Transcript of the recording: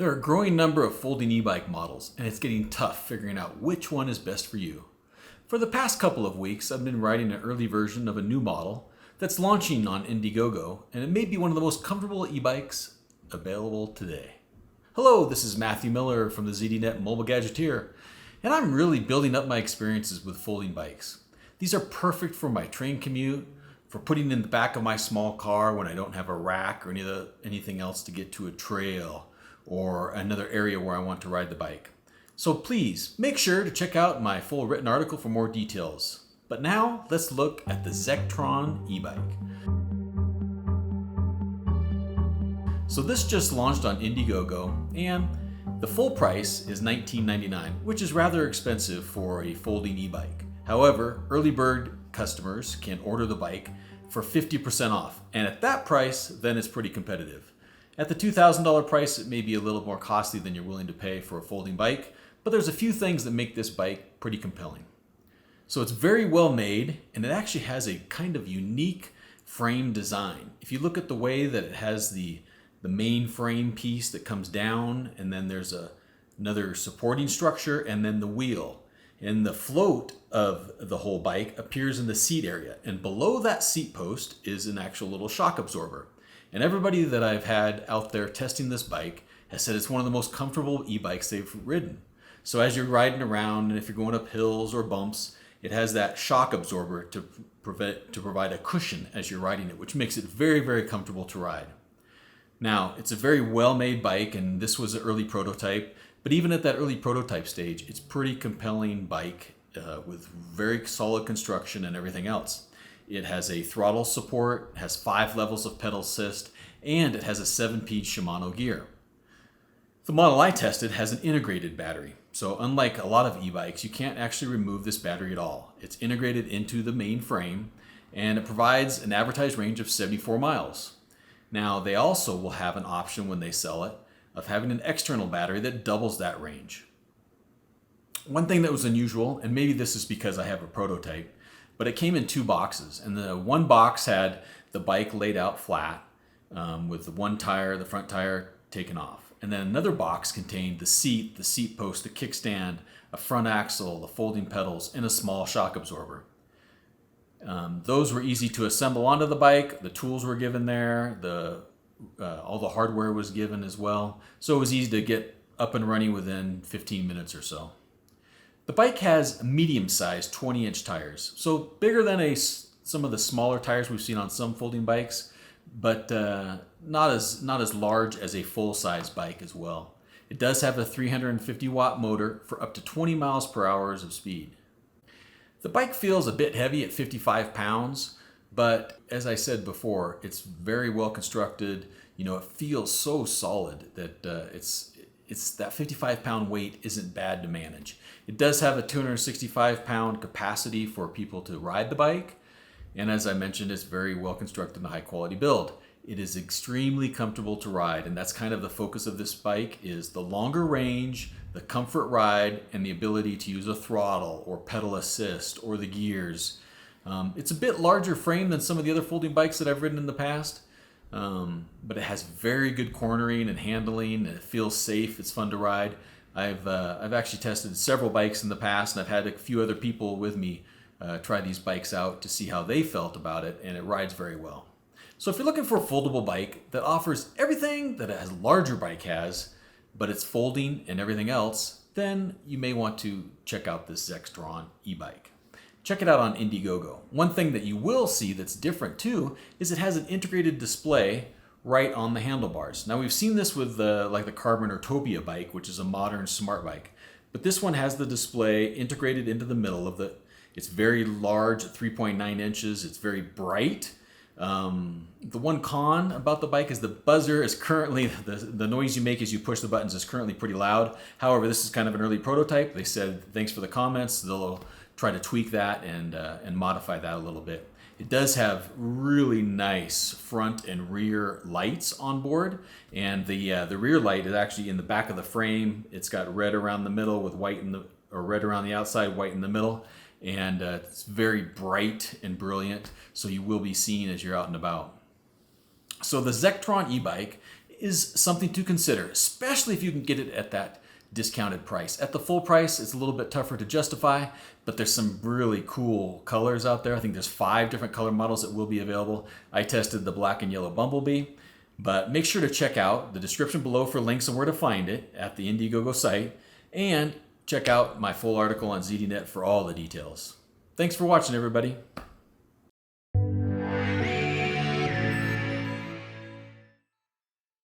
There are a growing number of folding e-bike models, and it's getting tough figuring out which one is best for you. For the past couple of weeks, I've been riding an early version of a new model that's launching on Indiegogo, and it may be one of the most comfortable e-bikes available today. Hello, this is Matthew Miller from the ZDNET Mobile Gadgeteer, and I'm really building up my experiences with folding bikes. These are perfect for my train commute, for putting in the back of my small car when I don't have a rack or anything else to get to a trail or another area where I want to ride the bike. So please make sure to check out my full written article for more details. But now let's look at the Zectron e-bike. So this just launched on Indiegogo, and the full price is $19.99, which is rather expensive for a folding e-bike. However, early bird customers can order the bike for 50% off, and at that price, then it's pretty competitive. At the $2,000 price, it may be a little more costly than you're willing to pay for a folding bike, but there's a few things that make this bike pretty compelling. So it's very well made, and it actually has a kind of unique frame design. If you look at the way that it has the main frame piece that comes down, and then there's another supporting structure, and then the wheel. And the float of the whole bike appears in the seat area, and below that seat post is an actual little shock absorber. And everybody that I've had out there testing this bike has said it's one of the most comfortable e-bikes they've ridden. So as you're riding around, and if you're going up hills or bumps, it has that shock absorber to provide a cushion as you're riding it, which makes it very, very comfortable to ride. Now, it's a very well-made bike, and this was an early prototype, but even at that early prototype stage, it's a pretty compelling bike with very solid construction and everything else. It has a throttle support, has 5 levels of pedal assist, and it has a 7-speed Shimano gear. The model I tested has an integrated battery. So unlike a lot of e-bikes, you can't actually remove this battery at all. It's integrated into the main frame, and it provides an advertised range of 74 miles. Now, they also will have an option when they sell it of having an external battery that doubles that range. One thing that was unusual, and maybe this is because I have a prototype, but it came in 2 boxes, and the one box had the bike laid out flat with the one tire, the front tire, taken off. And then another box contained the seat post, the kickstand, a front axle, the folding pedals, and a small shock absorber. Those were easy to assemble onto the bike. The tools were given there. All the hardware was given as well. So it was easy to get up and running within 15 minutes or so. The bike has medium-sized 20-inch tires, so bigger than some of the smaller tires we've seen on some folding bikes, but not as large as a full-size bike as well. It does have a 350-watt motor for up to 20 miles per hour of speed. The bike feels a bit heavy at 55 pounds, but as I said before, it's very well constructed. You know, it feels so solid that it's that 55-pound weight isn't bad to manage. It does have a 265-pound capacity for people to ride the bike, and as I mentioned, it's very well constructed and a high-quality build. It is extremely comfortable to ride, and that's kind of the focus of this bike, is the longer range, the comfort ride, and the ability to use a throttle or pedal assist or the gears. It's a bit larger frame than some of the other folding bikes that I've ridden in the past, but it has very good cornering and handling, and it feels safe. It's fun to ride. I've actually tested several bikes in the past, and I've had a few other people with me try these bikes out to see how they felt about it, and it rides very well. So if you're looking for a foldable bike that offers everything that a larger bike has, but it's folding and everything else, then you may want to check out this Zectron e-bike. Check it out on Indiegogo. One thing that you will see that's different too is it has an integrated display right on the handlebars. Now we've seen this with like the Carbon or Topia bike, which is a modern smart bike, but this one has the display integrated into the middle of it's very large, 3.9 inches. It's very bright. The one con about the bike is the buzzer is currently, the noise you make as you push the buttons is currently pretty loud. However, this is kind of an early prototype. They said, thanks for the comments. They'll try to tweak that and modify that a little bit. It does have really nice front and rear lights on board, and the rear light is actually in the back of the frame. It's got red around the middle with white or red around the outside, white in the middle, and it's very bright and brilliant, so you will be seen as you're out and about. So the Zectron e-bike is something to consider, especially if you can get it at that discounted price. At the full price, it's a little bit tougher to justify, but there's some really cool colors out there. I think there's 5 different color models that will be available. I tested the black and yellow Bumblebee, but make sure to check out the description below for links on where to find it at the Indiegogo site, and check out my full article on ZDNET for all the details. Thanks for watching, everybody.